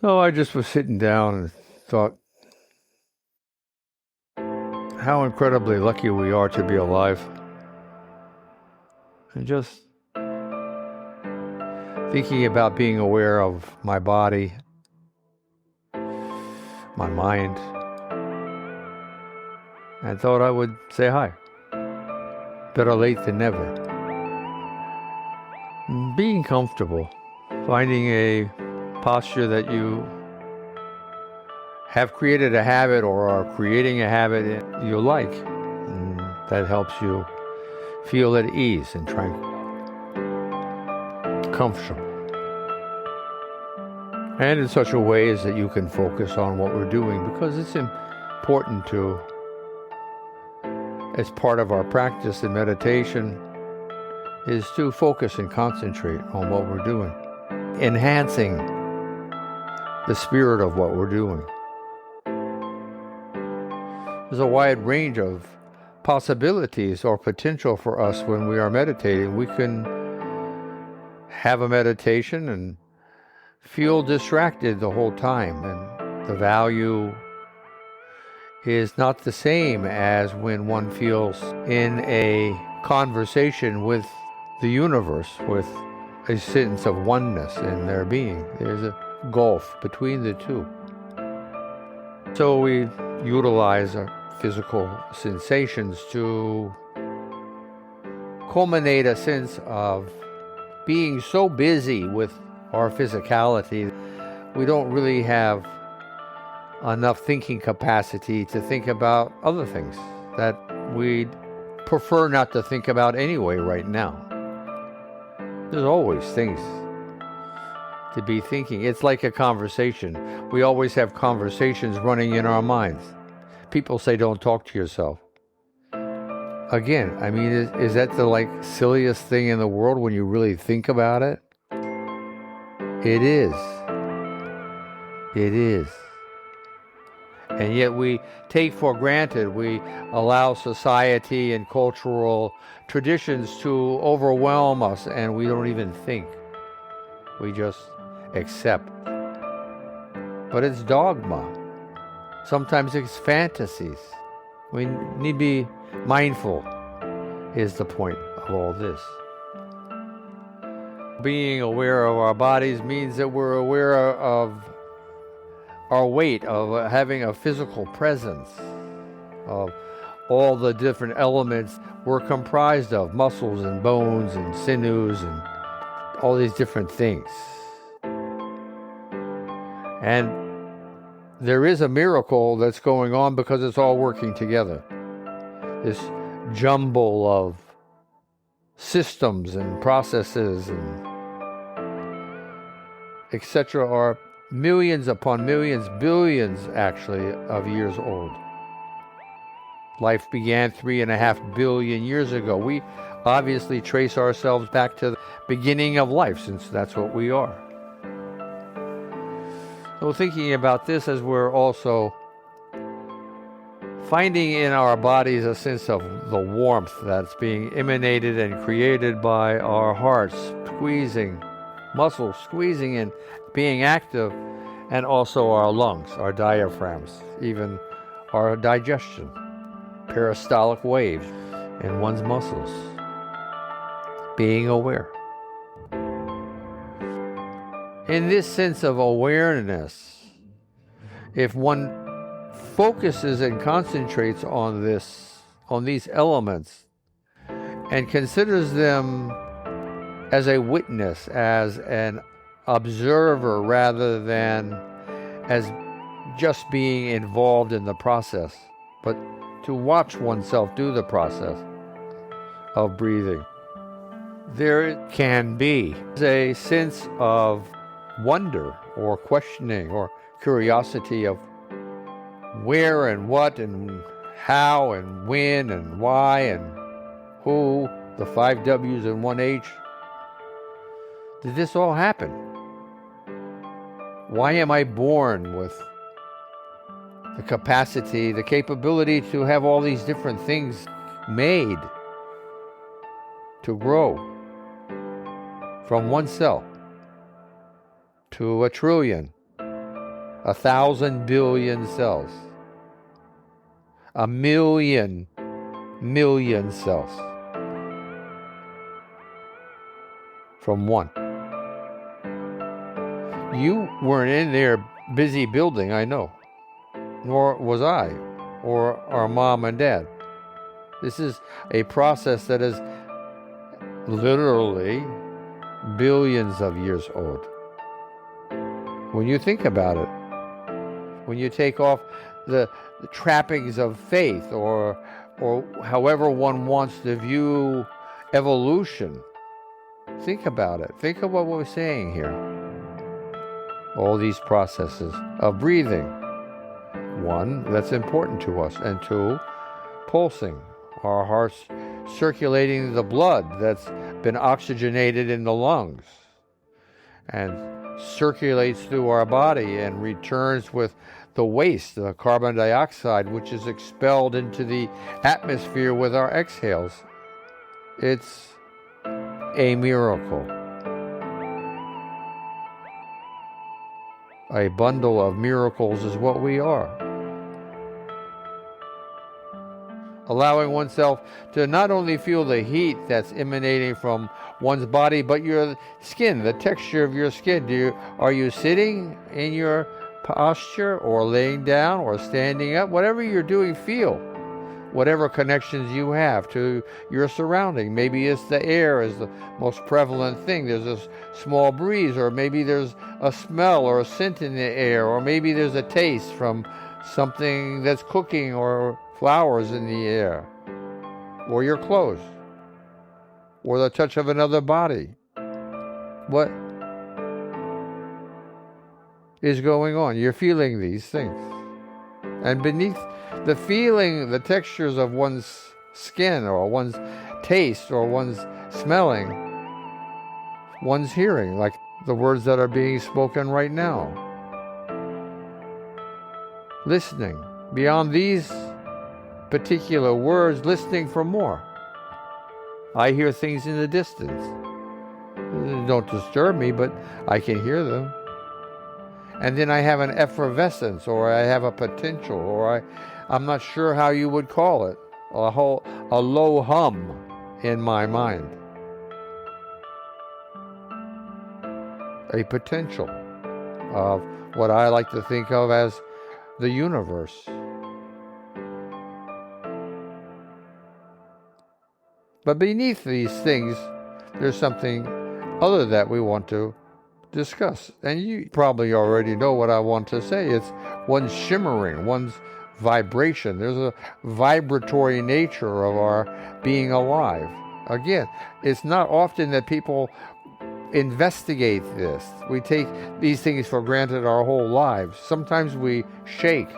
So I just was sitting down and thought how incredibly lucky we are to be alive. And just thinking about being aware of my body, my mind, and thought I would say hi. Better late than never. Being comfortable, finding a posture that you have created a habit or are creating a habit you like, and that helps you feel at ease and tranquil, comfortable. And in such a way as that you can focus on what we're doing, because it's important to, as part of our practice in meditation, is to focus and concentrate on what we're doing, enhancing the spirit of what we're doing. There's a wide range of possibilities or potential for us when we are meditating. We can have a meditation and feel distracted the whole time, and the value is not the same as when one feels in a conversation with the universe, with a sense of oneness in their being. There's a gulf between the two. So we utilize our physical sensations to culminate a sense of being so busy with our physicality, we don't really have enough thinking capacity to think about other things that we'd prefer not to think about anyway right now. There's always things to be thinking. It's like a conversation. We always have conversations running in our minds. People say don't talk to yourself. Again, I mean, is that the silliest thing in the world when you really think about it? It is. It is. And yet we take for granted, we allow society and cultural traditions to overwhelm us, and we don't even think. We just accept. But it's dogma. Sometimes it's fantasies. We need to be mindful, is the point of all this. Being aware of our bodies means that we're aware of our weight, of having a physical presence, of all the different elements we're comprised of, muscles and bones and sinews and all these different things. And there is a miracle that's going on because it's all working together. This jumble of systems and processes and etc. are millions upon millions, billions actually, of years old. Life began 3.5 billion years ago. We obviously trace ourselves back to the beginning of life, since that's what we are. So thinking about this as we're also finding in our bodies a sense of the warmth that's being emanated and created by our hearts, squeezing, muscles squeezing and being active, and also our lungs, our diaphragms, even our digestion, peristaltic waves in one's muscles. Being aware. In this sense of awareness, if one focuses and concentrates on these elements, and considers them as a witness, as an observer, rather than as just being involved in the process, but to watch oneself do the process of breathing, there can be a sense of wonder or questioning or curiosity of where and what and how and when and why and who, the 5 W's and 1 H. Did this all happen? Why am I born with the capacity, the capability to have all these different things made to grow from one cell to 1 trillion 1,000 billion cells. 1,000,000 cells from one. You weren't in there busy building, I know. Nor was I, or our mom and dad. This is a process that is literally billions of years old. When you think about it, when you take off the trappings of faith, or however one wants to view evolution, think about it. Think of what we're saying here. All these processes of breathing. One, that's important to us. And two, pulsing. Our hearts circulating the blood that's been oxygenated in the lungs and circulates through our body and returns with the waste, the carbon dioxide, which is expelled into the atmosphere with our exhales. It's a miracle. A bundle of miracles is what we are. Allowing oneself to not only feel the heat that's emanating from one's body, but your skin, the texture of your skin. Are you sitting in your posture, or laying down, or standing up? Whatever you're doing, feel whatever connections you have to your surrounding. Maybe it's the air is the most prevalent thing. There's a small breeze, or maybe there's a smell or a scent in the air, or maybe there's a taste from something that's cooking, or flowers in the air, or your clothes, or the touch of another body. What is going on? You're feeling these things. And beneath the feeling, the textures of one's skin, or one's taste, or one's smelling, one's hearing, like the words that are being spoken right now. Listening. Beyond these particular words, listening for more. I hear things in the distance. They don't disturb me, but I can hear them. And then I have an effervescence, or I have a potential, or I'm not sure how you would call it, a low hum in my mind. A potential of what I like to think of as the universe. But beneath these things, there's something other that we want to discuss. And you probably already know what I want to say. It's one's shimmering, one's vibration. There's a vibratory nature of our being alive. Again, it's not often that people investigate this. We take these things for granted our whole lives. Sometimes we shake.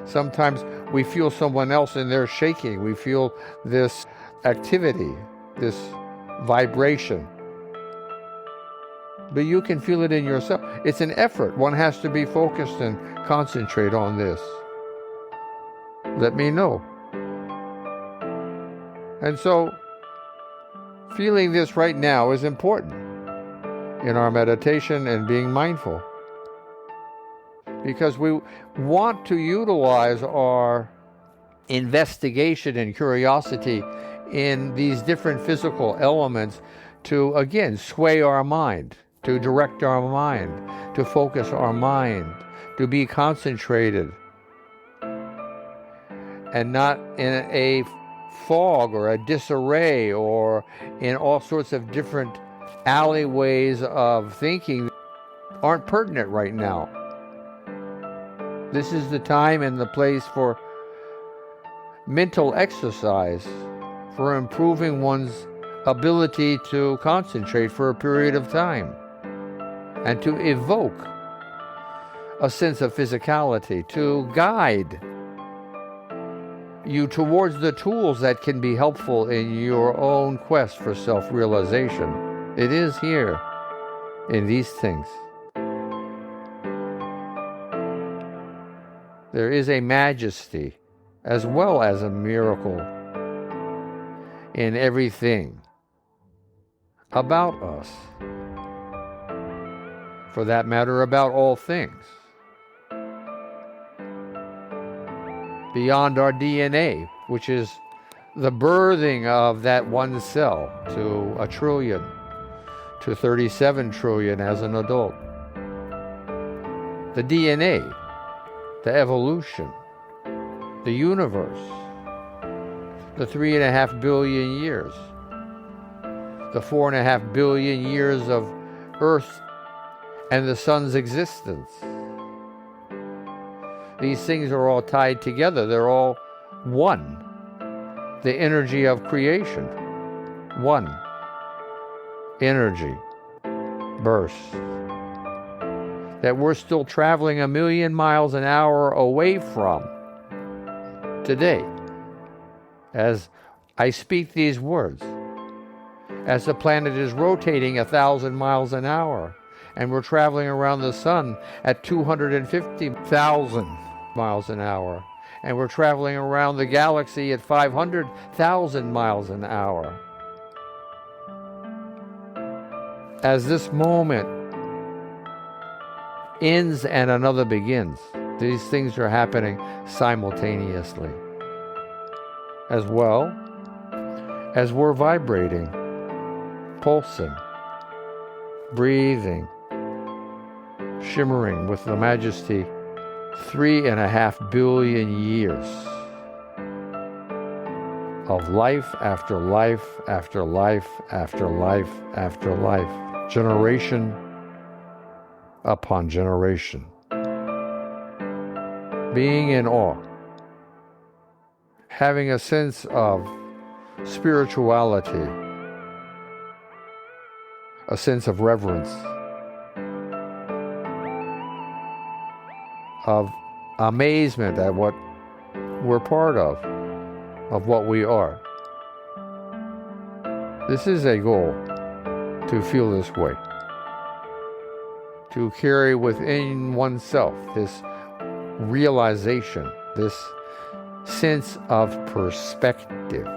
Sometimes we feel someone else and they're shaking. We feel this activity, this vibration. But you can feel it in yourself. It's an effort. One has to be focused and concentrate on this. Let me know. And so, feeling this right now is important in our meditation and being mindful. Because we want to utilize our investigation and curiosity in these different physical elements to, again, sway our mind, to direct our mind, to focus our mind, to be concentrated, and not in a fog or a disarray or in all sorts of different alleyways of thinking that aren't pertinent right now. This is the time and the place for mental exercise, for improving one's ability to concentrate for a period of time and to evoke a sense of physicality, to guide you towards the tools that can be helpful in your own quest for self-realization. It is here in these things. There is a majesty as well as a miracle in everything about us. For that matter, about all things. beyond our DNA, which is the birthing of that one cell to a trillion, to 37 trillion as an adult. The DNA, the evolution, the universe, the 3.5 billion years, the 4.5 billion years of Earth and the sun's existence. These things are all tied together. They're all one. The energy of creation. One. Energy. Burst. That we're still traveling 1,000,000 miles an hour away from today. As I speak these words. As the planet is rotating 1,000 miles an hour. And we're traveling around the sun at 250,000 miles an hour. And we're traveling around the galaxy at 500,000 miles an hour. As this moment ends and another begins, these things are happening simultaneously. As well as we're vibrating, pulsing, breathing, shimmering with the majesty 3.5 billion years of life after life after life after life after life, generation upon generation. Being in awe, having a sense of spirituality, a sense of reverence, of amazement at what we're part of what we are. This is a goal, to feel this way, to carry within oneself this realization, this sense of perspective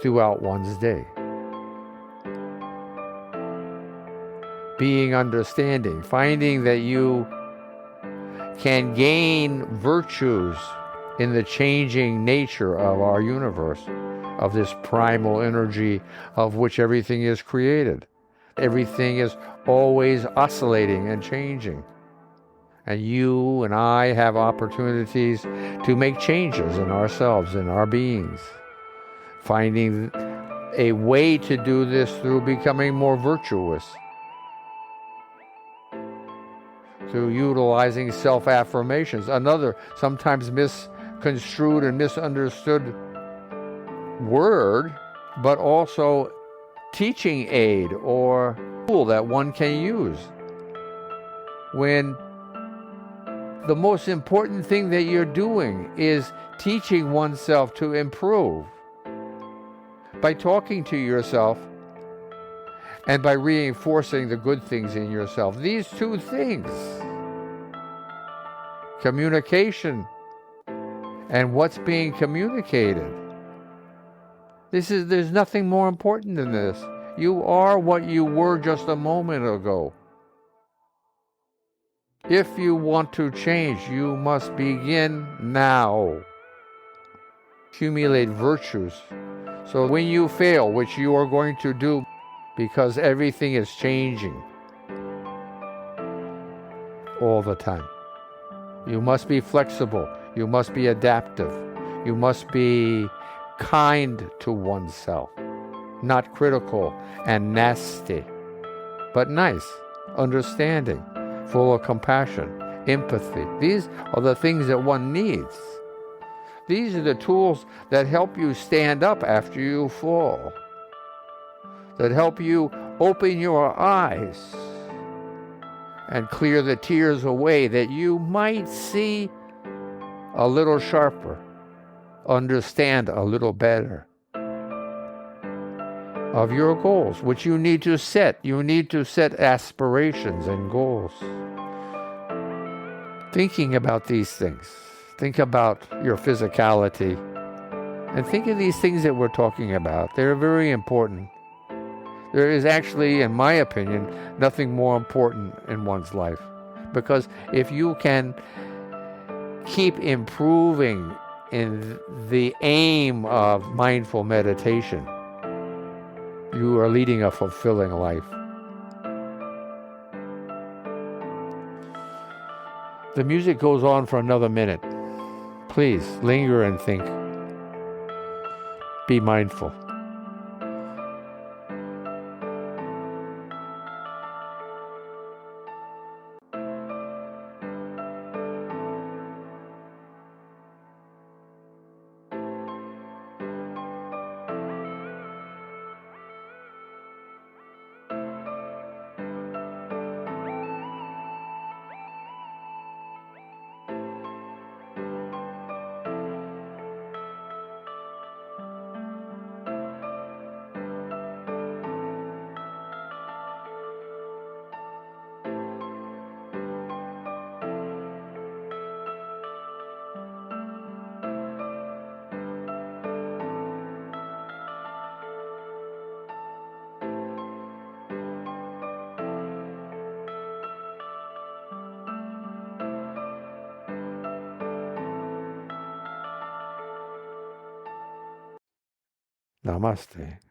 throughout one's day. Being understanding, finding that you can gain virtues in the changing nature of our universe, of this primal energy of which everything is created. Everything is always oscillating and changing. And you and I have opportunities to make changes in ourselves, in our beings. Finding a way to do this through becoming more virtuous, through utilizing self-affirmations, another sometimes misconstrued and misunderstood word, but also teaching aid or tool that one can use. When the most important thing that you're doing is teaching oneself to improve by talking to yourself and by reinforcing the good things in yourself. These two things, communication and what's being communicated. There's nothing more important than this. You are what you were just a moment ago. If you want to change, you must begin now. Accumulate virtues. So when you fail, which you are going to do, because everything is changing all the time. You must be flexible. You must be adaptive. You must be kind to oneself. Not critical and nasty, but nice, understanding, full of compassion, empathy. These are the things that one needs. These are the tools that help you stand up after you fall, that help you open your eyes and clear the tears away, that you might see a little sharper, understand a little better of your goals, which you need to set. You need to set aspirations and goals. Thinking about these things, think about your physicality, and think of these things that we're talking about. They're very important. There is actually, in my opinion, nothing more important in one's life. Because if you can keep improving in the aim of mindful meditation, you are leading a fulfilling life. The music goes on for another minute. Please linger and think. Be mindful. Namaste.